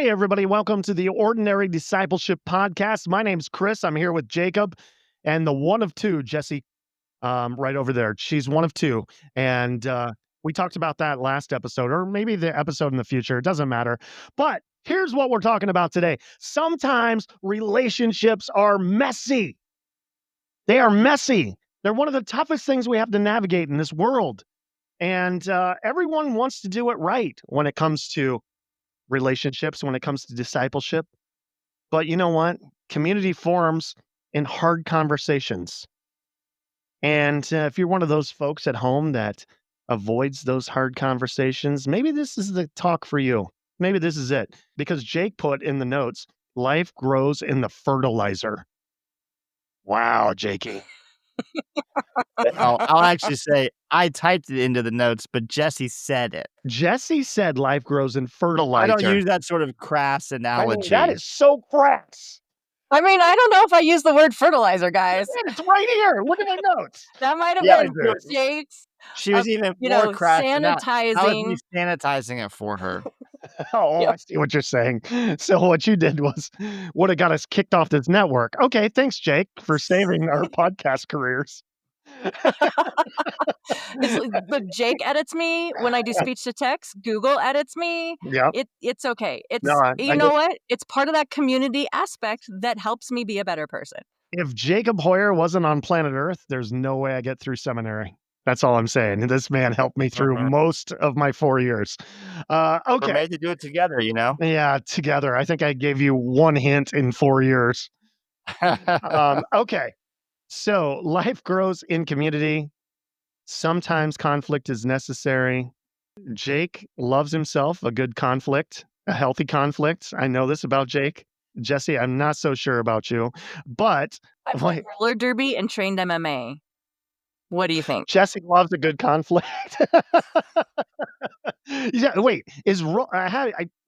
Hey, everybody. Welcome to the Ordinary Discipleship Podcast. My name's Chris. I'm here with Jacob and the one of two, Jessie, right over there. She's one of two. And we talked about that last episode, or maybe the episode in the future. It doesn't matter. But here's what we're talking about today. Sometimes relationships are messy. They are messy. They're one of the toughest things we have to navigate in this world. And everyone wants to do it right when it comes to relationships, when it comes to discipleship. But you know what? Community forms in hard conversations. And if you're one of those folks at home that avoids those hard conversations, maybe this is the talk for you. Maybe this is it. Because Jake put in the notes, life grows in the fertilizer. Wow, Jakey. I'll actually say I typed it into the notes, but Jessie said it. Jessie said life grows in fertilizer. I don't use that sort of crass analogy. That is so crass. I mean, I don't know if I use the word fertilizer, guys. It's right here. Look at my notes. That might have Yeah, been Jake's. She was even more crass than that. sanitizing. How was me sanitizing it for her? Oh, I see what you're saying. So what you did was would have got us kicked off this network. Okay, thanks, Jake, for saving our podcast careers. But Jake edits me when I do speech to text. Google edits me. Yeah. It's okay. It's No, I know what? It's part of that community aspect that helps me be a better person. If Jacob Hoyer wasn't on planet Earth, there's no way I get through seminary. That's all I'm saying. This man helped me through most of my 4 years. Okay. We're made to do it together, you know? Yeah, together. I think I gave you one hint in 4 years. Okay. So life grows in community. Sometimes conflict is necessary. Jake loves himself a good conflict, a healthy conflict. I know this about Jake. Jessie, I'm not so sure about you, but I played roller derby and trained MMA. What do you think? Jessie loves a good conflict. Yeah, wait,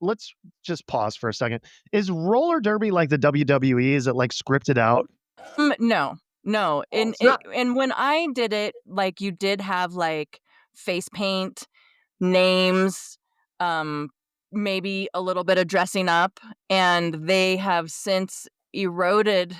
let's just pause for a second. Is roller derby like the WWE? Is it like scripted out? No. And when I did it, like you did have like face paint, names, maybe a little bit of dressing up, and they have since eroded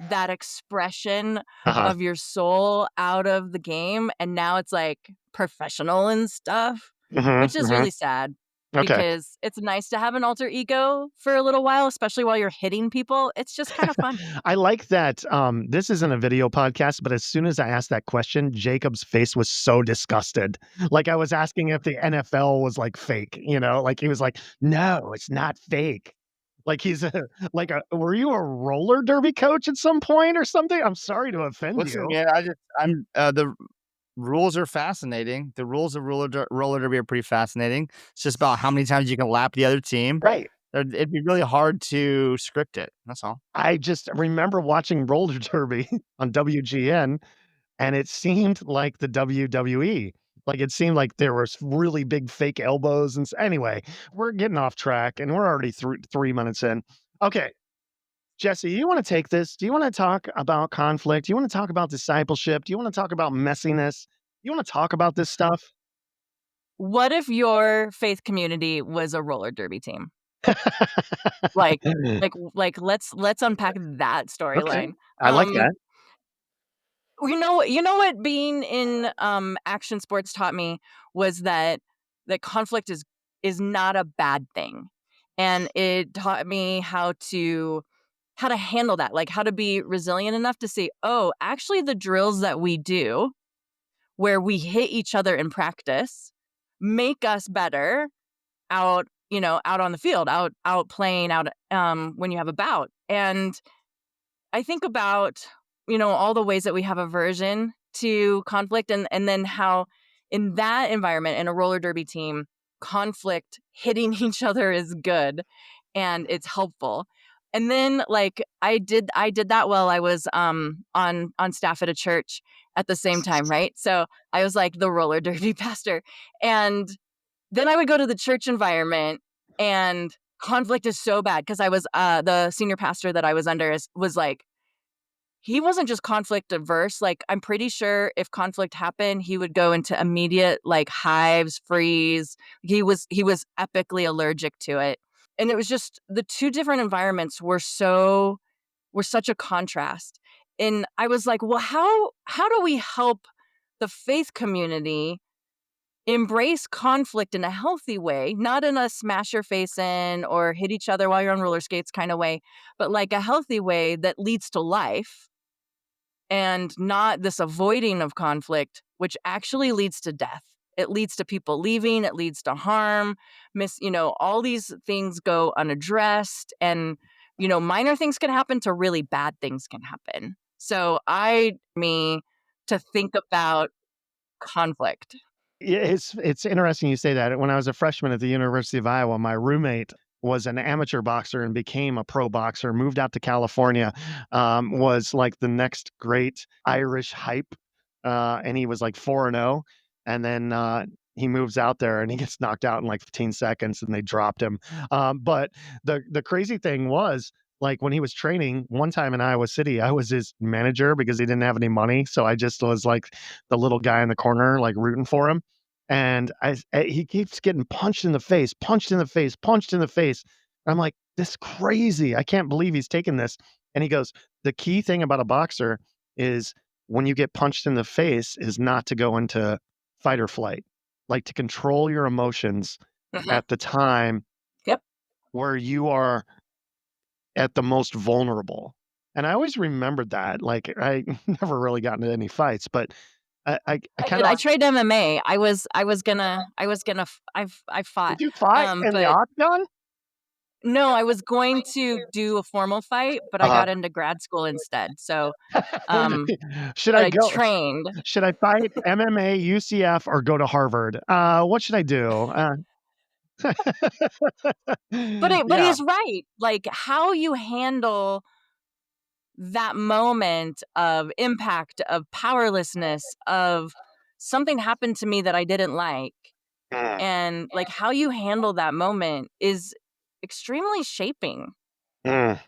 that expression of your soul out of the game, and now it's like professional and stuff, which is really sad. Okay. Because it's nice to have an alter ego for a little while, especially while you're hitting people. It's just kind of fun. I like that. This isn't a video podcast, but as soon as I asked that question, Jacob's face was so disgusted. Like I was asking if the NFL was like fake, like he was like, no, it's not fake. Like he's were you a roller derby coach at some point or something? I'm sorry to offend you. Yeah, the rules are fascinating. The rules of roller derby are pretty fascinating. It's just about how many times you can lap the other team. Right. It'd be really hard to script it. That's all. I just remember watching roller derby on WGN, and it seemed like the WWE. Like it seemed like there was really big fake elbows. And anyway, we're getting off track, and we're already 3 minutes in. Okay. Jessie, you want to take this? Do you want to talk about conflict? Do you want to talk about discipleship? Do you want to talk about messiness? You want to talk about this stuff? What if your faith community was a roller derby team? like let's unpack that storyline. Okay. I like that. You know what being in action sports taught me was that conflict is not a bad thing. And it taught me how to handle that, like how to be resilient enough to say, oh, actually the drills that we do where we hit each other in practice make us better out on the field, out playing out when you have a bout. And I think about, all the ways that we have aversion to conflict and then how in that environment, in a roller derby team, conflict, hitting each other is good and it's helpful. And then like I did that while I was on staff at a church at the same time, right? So I was like the roller derby pastor. And then I would go to the church environment and conflict is so bad because I was the senior pastor that I was under was like, he wasn't just conflict averse. Like I'm pretty sure if conflict happened, he would go into immediate like hives, freeze. He was epically allergic to it. And it was just the two different environments were such a contrast. And I was like, well, how do we help the faith community embrace conflict in a healthy way, not in a smash your face in or hit each other while you're on roller skates kind of way, but like a healthy way that leads to life and not this avoiding of conflict, which actually leads to death. It leads to people leaving, it leads to harm, all these things go unaddressed, and minor things can happen to really bad things can happen. So to think about conflict. Yeah, it's interesting you say that. When I was a freshman at the University of Iowa, my roommate was an amateur boxer and became a pro boxer, moved out to California, was like the next great Irish hype, and he was like 4-0, and then, he moves out there and he gets knocked out in like 15 seconds and they dropped him. But the crazy thing was, like, when he was training one time in Iowa City, I was his manager because he didn't have any money, so I just was like the little guy in the corner, like, rooting for him. And he keeps getting punched in the face, punched in the face, punched in the face. I'm like, "This is crazy. I can't believe he's taking this." And he goes, "The key thing about a boxer is when you get punched in the face is not to go into fight or flight, like, to control your emotions Mhm. at the time Yep. where you are at the most vulnerable." And I always remembered that. Like, I never really got into any fights, but I I kind did. of I tried MMA. I fought. did you fight in the But octagon? no, I was going to do a formal fight, but I Uh-huh. got into grad school instead. So, um, Should but I I go? trained. Should I fight MMA, UCF, or go to Harvard? What should I do? But Yeah, he's right. Like how you handle that moment of impact, of powerlessness, of something happened to me that I didn't like, mm, and like how you handle that moment is extremely shaping. mm.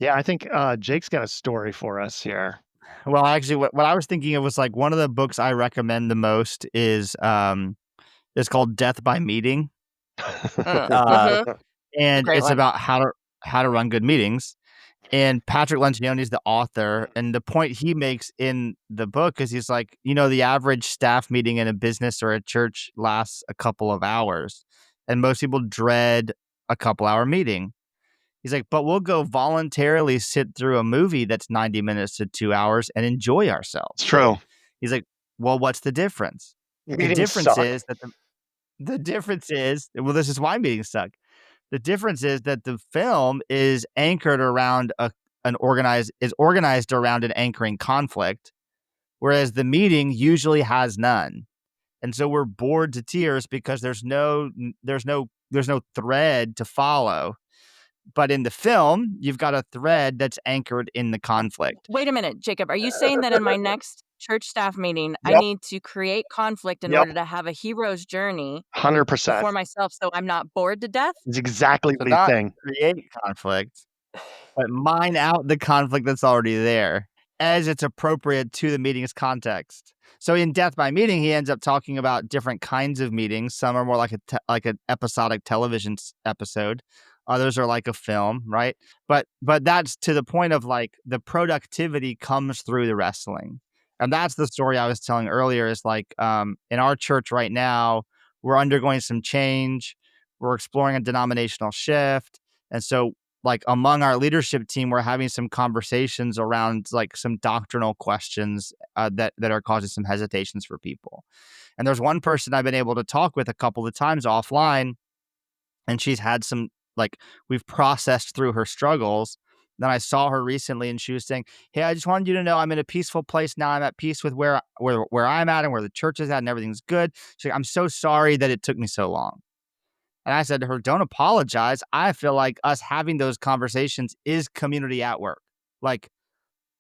Yeah. I think Jake's got a story for us here. Well, actually, what I was thinking of was like one of the books I recommend the most is it's called Death by Meeting. Uh, Mhm. and Great it's one. about how to run good meetings. And Patrick Lencioni is the author, and the point he makes in the book is he's like, the average staff meeting in a business or a church lasts a couple of hours, and most people dread a couple-hour meeting. He's like, but we'll go voluntarily sit through a movie that's 90 minutes to 2 hours and enjoy It's ourselves. true. He's like, well, what's the difference? The Meetings difference suck. is that the difference is, well, this is why meetings suck. The difference is that the film is anchored around organized around an anchoring conflict, whereas the meeting usually has none. And so we're bored to tears because there's no thread to follow. But in the film, you've got a thread that's anchored in the conflict. Wait a minute, Jacob. Are you saying that in my next church staff meeting, I Yep. need to create conflict in Yep. order to have a hero's journey 100%. before myself so I'm not bored to death? It's exactly So what he's not saying. create conflict, but mine out the conflict that's already there as it's appropriate to the meeting's context. So in Death by Meeting, he ends up talking about different kinds of meetings. Some are more like like an episodic television episode. Others are like a film, right? But that's to the point of like the productivity comes through the wrestling. And that's the story I was telling earlier is like in our church right now, we're undergoing some change. We're exploring a denominational shift. And so like among our leadership team, we're having some conversations around like some doctrinal questions that are causing some hesitations for people. And there's one person I've been able to talk with a couple of times offline, and she's had some like we've processed through her struggles. Then I saw her recently, and she was saying, "Hey, I just wanted you to know I'm in a peaceful place now. I'm at peace with where I'm at and where the church is at, and everything's good." She's like, "I'm so sorry that it took me so long." And I said to her, don't apologize. I feel like us having those conversations is community at work. Like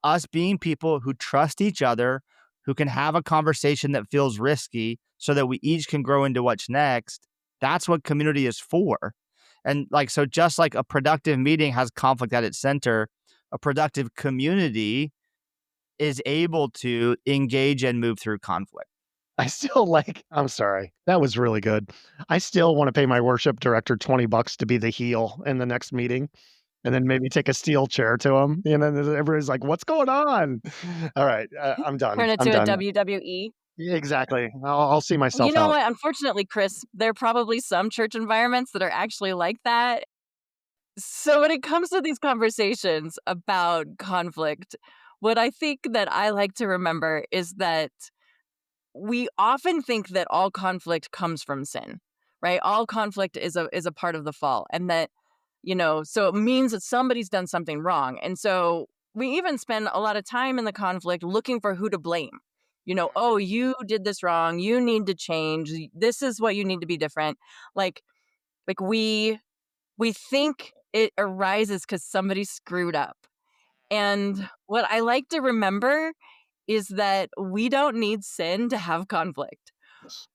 us being people who trust each other, who can have a conversation that feels risky so that we each can grow into what's next. That's what community is for. And like, so just like a productive meeting has conflict at its center, a productive community is able to engage and move through conflict. I still like I'm sorry. That was really good. I still wanna pay my worship director $20 to be the heel in the next meeting, and then maybe take a steel chair to him, and then everybody's like, "What's going on?" All right, I'm done. Turn it I'm to a done. WWE. Yeah, exactly. I'll see You myself know out. what? Unfortunately, Chris, there are probably some church environments that are actually like that. So when it comes to these conversations about conflict, what I think that I like to remember is that we often think that all conflict comes from sin, right? All conflict is a part of the fall, and that so it means that somebody's done something wrong. And so we even spend a lot of time in the conflict looking for who to blame. Oh, you did this wrong. You need to change. This is what you need to be different. Like like we think it arises cuz somebody screwed up. And what I like to remember is that we don't need sin to have conflict.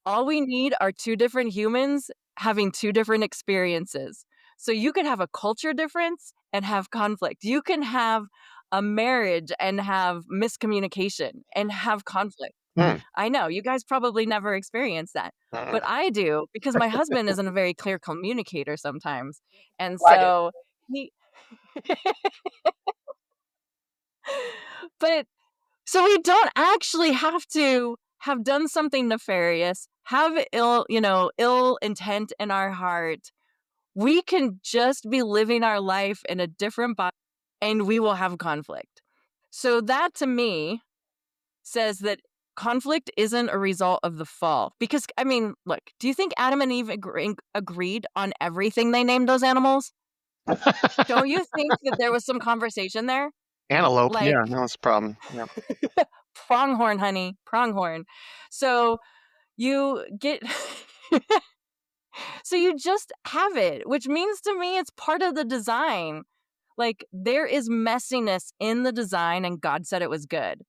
All we need are two different humans having two different experiences. So you can have a culture difference and have conflict. You can have a marriage and have miscommunication and have conflict. Mm, I know you guys probably never experienced that, mm. but I do because my husband isn't a very clear communicator sometimes. And Like it. so he, but so we don't actually have to have done something nefarious, have ill intent in our heart. We can just be living our life in a different body and we will have conflict. So that to me says that conflict isn't a result of the fall. Because, I mean, look, do you think Adam and Eve agreed on everything they named those animals? Don't you think that there was some conversation there? Antelope, Like, yeah, no, that's a problem. Yeah. pronghorn, honey, pronghorn. So you get so you just have it, which means to me it's part of the design. Like there is messiness in the design and God said it was good.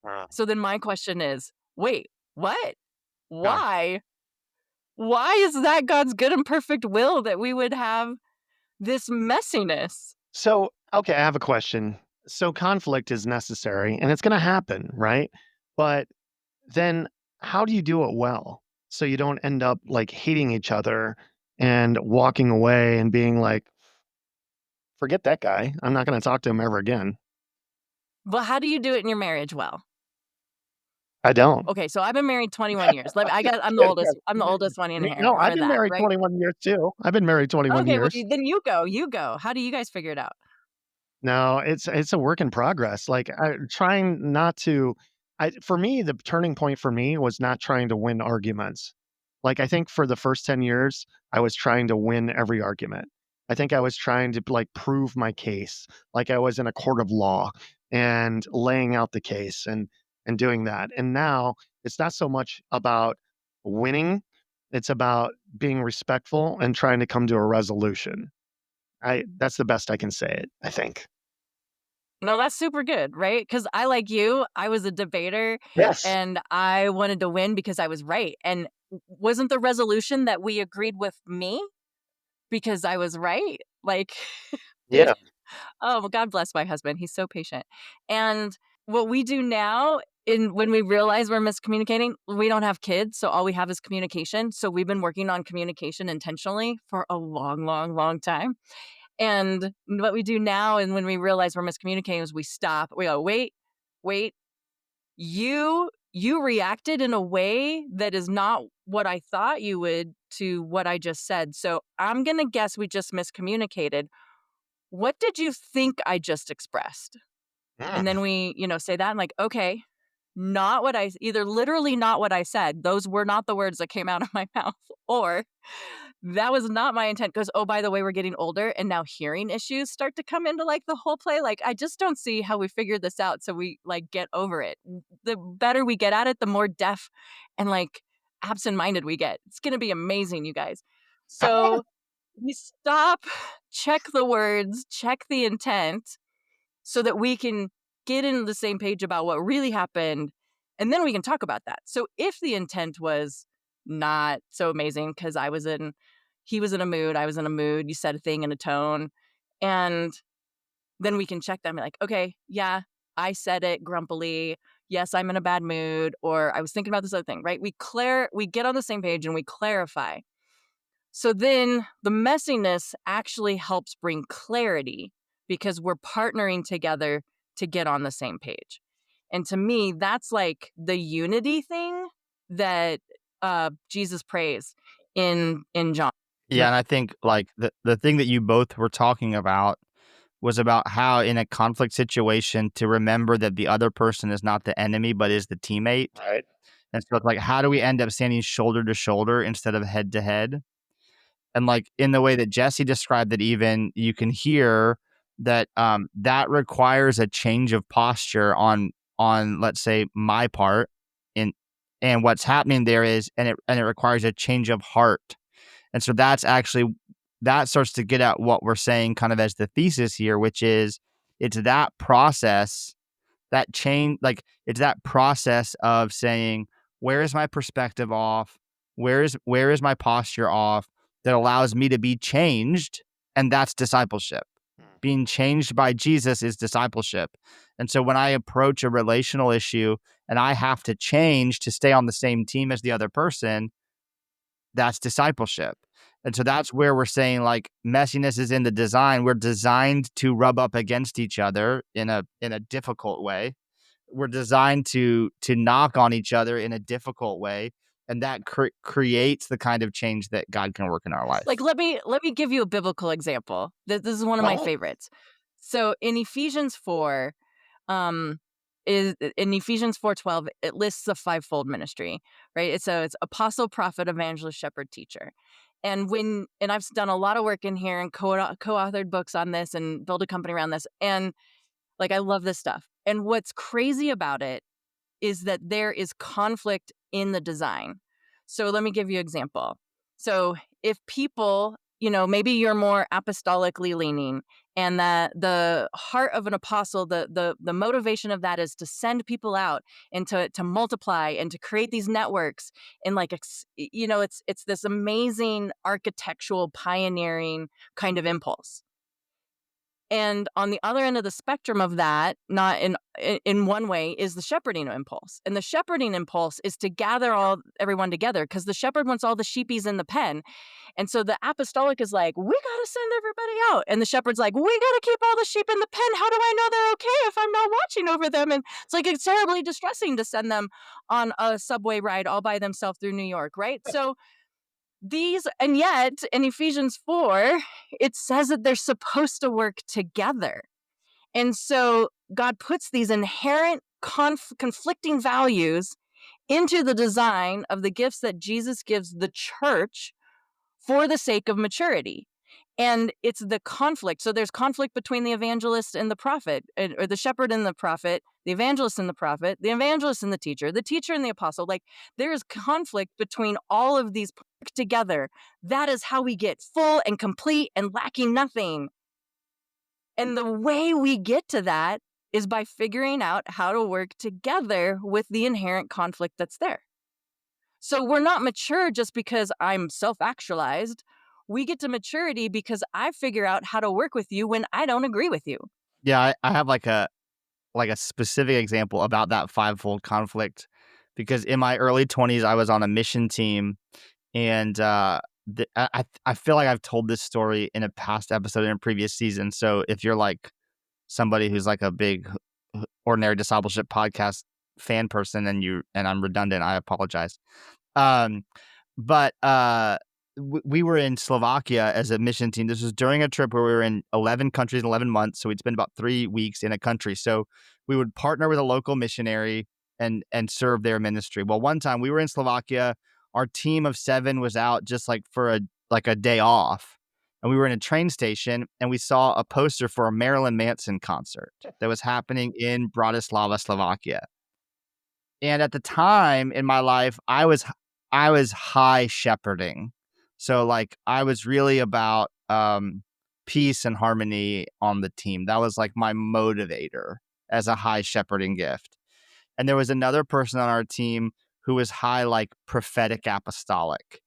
Uh, So then my question is, wait, what? yeah. Why? Why is that God's good and perfect will that we would have this messiness? So, okay, I have a question. So conflict is necessary and it's gonna happen, right? But then how do you do it well? So you don't end up, like, hating each other and walking away and being like, "Forget that guy. I'm not gonna talk to him ever again." Well, how do you do it in your marriage well? I don't. Okay, so I've been married 21 years. I'm the Yeah, oldest. I'm the yeah. oldest one in No, here I've for been that, married right? 21 years too. I've been married 21 Okay, well years. then you go. You go. How do you guys figure it out? No, it's a work in progress. Like, trying not to for me, the turning point for me was not trying to win arguments. Like, I think for the first 10 years, I was trying to win every argument. I think I was trying to, like, prove my case, like I was in a court of law and laying out the case and doing that. And now it's not so much about winning, it's about being respectful and trying to come to a resolution. I That's the best I can say it, I think. No, that's super good, right? Because I, like you, I was a debater Yes. and I wanted to win because I was right. And wasn't the resolution that we agreed with me because I was right? Like, did Yeah. oh, well, God bless my husband. He's so patient. And what we do now, in when we realize we're miscommunicating, we don't have kids, so all we have is communication. So we've been working on communication intentionally for a long, long, long time. And what we do now, and when we realize we're miscommunicating, is we stop. We go, wait, wait. You reacted in a way that is not what I thought you would to what I just said. So I'm gonna guess we just miscommunicated. What did you think I just expressed? And Mm. then we, say that and like, okay, not what either literally not what I said. Those were not the words that came out of my mouth, or that was not my intent. Because, oh, by the way, we're getting older and now hearing issues start to come into like the whole play. Like, I just don't see how we figured this out. So we like get over it. The better we get at it, the more deaf and like absent minded we get. It's going to be amazing, you guys. So we stop, check the words, check the intent so that we can get in the same page about what really happened. And then we can talk about that. So if the intent was not so amazing because he was in a mood, I was in a mood, you said a thing in a tone, and then we can check them like, okay, yeah, I said it grumpily. yes, I'm in a bad mood, or I was thinking about this other thing, right? We get on the same page and we clarify. So then the messiness actually helps bring clarity because we're partnering together to get on the same page. And to me, that's like the unity thing that Jesus prays in John. Yeah, and I think like the thing that you both were talking about was about how in a conflict situation to remember that the other person is not the enemy but is the teammate. Right. And so it's like, how do we end up standing shoulder to shoulder instead of head to head? And like in the way that Jessie described it, even you can hear that that requires a change of posture on let's say my part, in and what's happening there is and it requires a change of heart. And so that's actually that starts to get at what we're saying kind of as the thesis here, which is it's that process, that change, like it's that process of saying, where is my perspective off? Where is my posture off that allows me to be changed? And that's discipleship. Being changed by Jesus is discipleship. And so when I approach a relational issue and I have to change to stay on the same team as the other person, that's discipleship. And so that's where we're saying like messiness is in the design. We're designed to rub up against each other in a difficult way. We're designed to knock on each other in a difficult way, and that creates the kind of change that God can work in our life. Like, let me give you a biblical example. This is one of my Oh. favorites. So in Ephesians 4, is in Ephesians 4:12, it lists the fivefold ministry, right? It's apostle, prophet, evangelist, shepherd, teacher. And I've done a lot of work in here and co-authored books on this and built a company around this. And like, I love this stuff. And what's crazy about it is that there is conflict in the design. So let me give you an example. So if people, maybe you're more apostolically leaning, and that the heart of an apostle, the motivation of that is to send people out and to multiply and to create these networks, and like it's this amazing architectural pioneering kind of impulse. And on the other end of the spectrum of that, not in one way, is the shepherding impulse. And the shepherding impulse is to gather everyone together because the shepherd wants all the sheepies in the pen. And so the apostolic is like, we got to send everybody out. And the shepherd's like, we got to keep all the sheep in the pen. How do I know they're okay if I'm not watching over them? And it's like, it's terribly distressing to send them on a subway ride all by themselves through New York, right? So and yet in Ephesians 4, it says that they're supposed to work together. And so God puts these inherent conflicting values into the design of the gifts that Jesus gives the church for the sake of maturity. And it's the conflict. So there's conflict between the evangelist and the prophet, or the shepherd and the prophet, the evangelist and the evangelist and the teacher and the apostle. Like, there is conflict between all of these together. That is how we get full and complete and lacking nothing. And the way we get to that is by figuring out how to work together with the inherent conflict that's there. So we're not mature just because I'm self-actualized. We get to maturity because I figure out how to work with you when I don't agree with you. Yeah, I have like a specific example about that fivefold conflict, because in my early 20s I was on a mission team, and I feel like I've told this story in a past episode in a previous season. So if you're like somebody who's like a big Ordinary Discipleship Podcast fan person and I'm redundant, I apologize. But we were in Slovakia as a mission team. This was during a trip where we were in 11 countries in 11 months. So we'd spend about 3 weeks in a country. So we would partner with a local missionary and serve their ministry. Well, one time we were in Slovakia, our team of 7 was out just like for a day off. And we were in a train station and we saw a poster for a Marilyn Manson concert that was happening in Bratislava, Slovakia. And at the time in my life, I was high shepherding. So like I was really about peace and harmony on the team. That was like my motivator as a high shepherding gift. And there was another person on our team who was high like prophetic apostolic.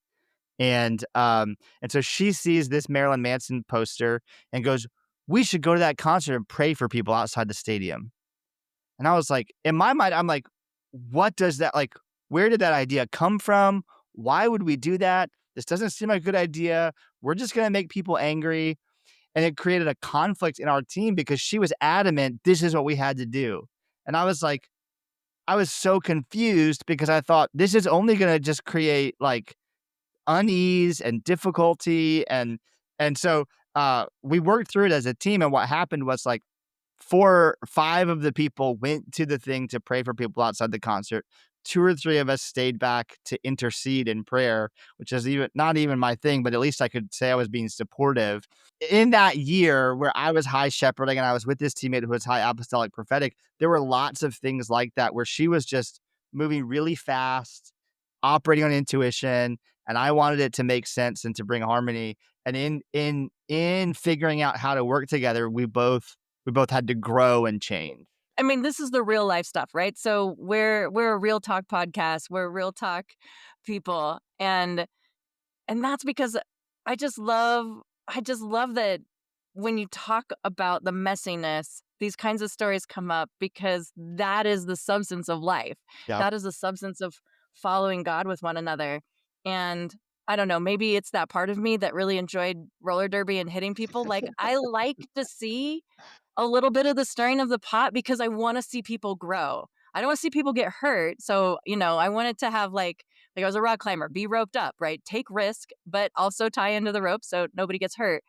And so she sees this Marilyn Manson poster and goes, "We should go to that concert and pray for people outside the stadium." And I was like, in my mind, I'm like, what does that like? Where did that idea come from? Why would we do that? This doesn't seem like a good idea. We're just going to make people angry. And it created a conflict in our team because she was adamant this is what we had to do. And I was like, I was so confused because I thought this is only going to just create like unease and difficulty. And so we worked through it as a team. And what happened was like 5 of the people went to the thing to pray for people outside the concert. 2 or 3 of us stayed back to intercede in prayer, which is not even my thing, but at least I could say I was being supportive. In that year where I was high shepherding and I was with this teammate who was high apostolic prophetic, there were lots of things like that where she was just moving really fast, operating on intuition, and I wanted it to make sense and to bring harmony. And in figuring out how to work together, we both had to grow and change. I mean, this is the real life stuff, right? So we're a real talk podcast. We're real talk people, and that's because I just love that when you talk about the messiness, these kinds of stories come up because that is the substance of life. Yeah. That is the substance of following God with one another. And I don't know, maybe it's that part of me that really enjoyed roller derby and hitting people. Like I like to see a little bit of the stirring of the pot because I want to see people grow. I don't want to see people get hurt. So, I wanted to have like I was a rock climber, be roped up, right? Take risk, but also tie into the rope so nobody gets hurt.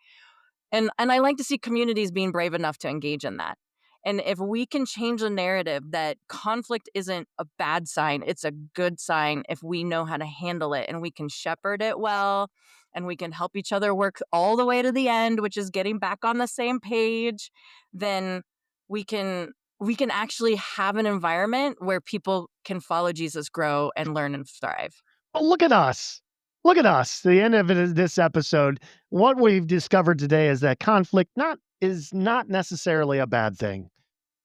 And I like to see communities being brave enough to engage in that. And if we can change the narrative that conflict isn't a bad sign, it's a good sign if we know how to handle it and we can shepherd it well and we can help each other work all the way to the end, which is getting back on the same page, then we can actually have an environment where people can follow Jesus, grow and learn and thrive. Oh, look at us. Look at us. The end of it is this episode. What we've discovered today is that conflict is not necessarily a bad thing.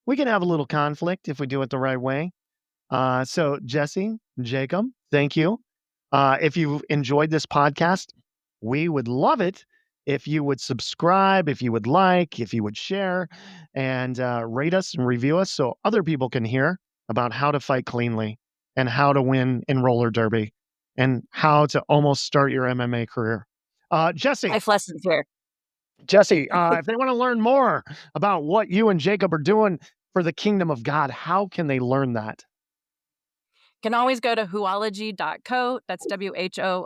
We can have a little conflict if we do it the right way. So Jessie, Jacob, thank you. If you enjoyed this podcast, we would love it if you would subscribe, if you would like, if you would share, and rate us and review us so other people can hear about how to fight cleanly and how to win in roller derby and how to almost start your MMA career. Jessie, Life lessons here. if they want to learn more about what you and Jacob are doing for the kingdom of God, how can they learn that? Can always go to whoology.co. That's WHOOLOGY.co.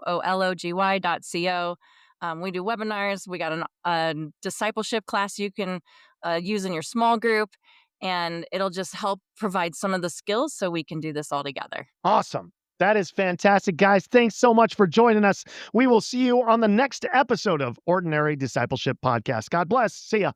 We do webinars. We got a discipleship class you can use in your small group, and it'll just help provide some of the skills so we can do this all together. Awesome. That is fantastic, guys. Thanks so much for joining us. We will see you on the next episode of Ordinary Discipleship Podcast. God bless. See ya.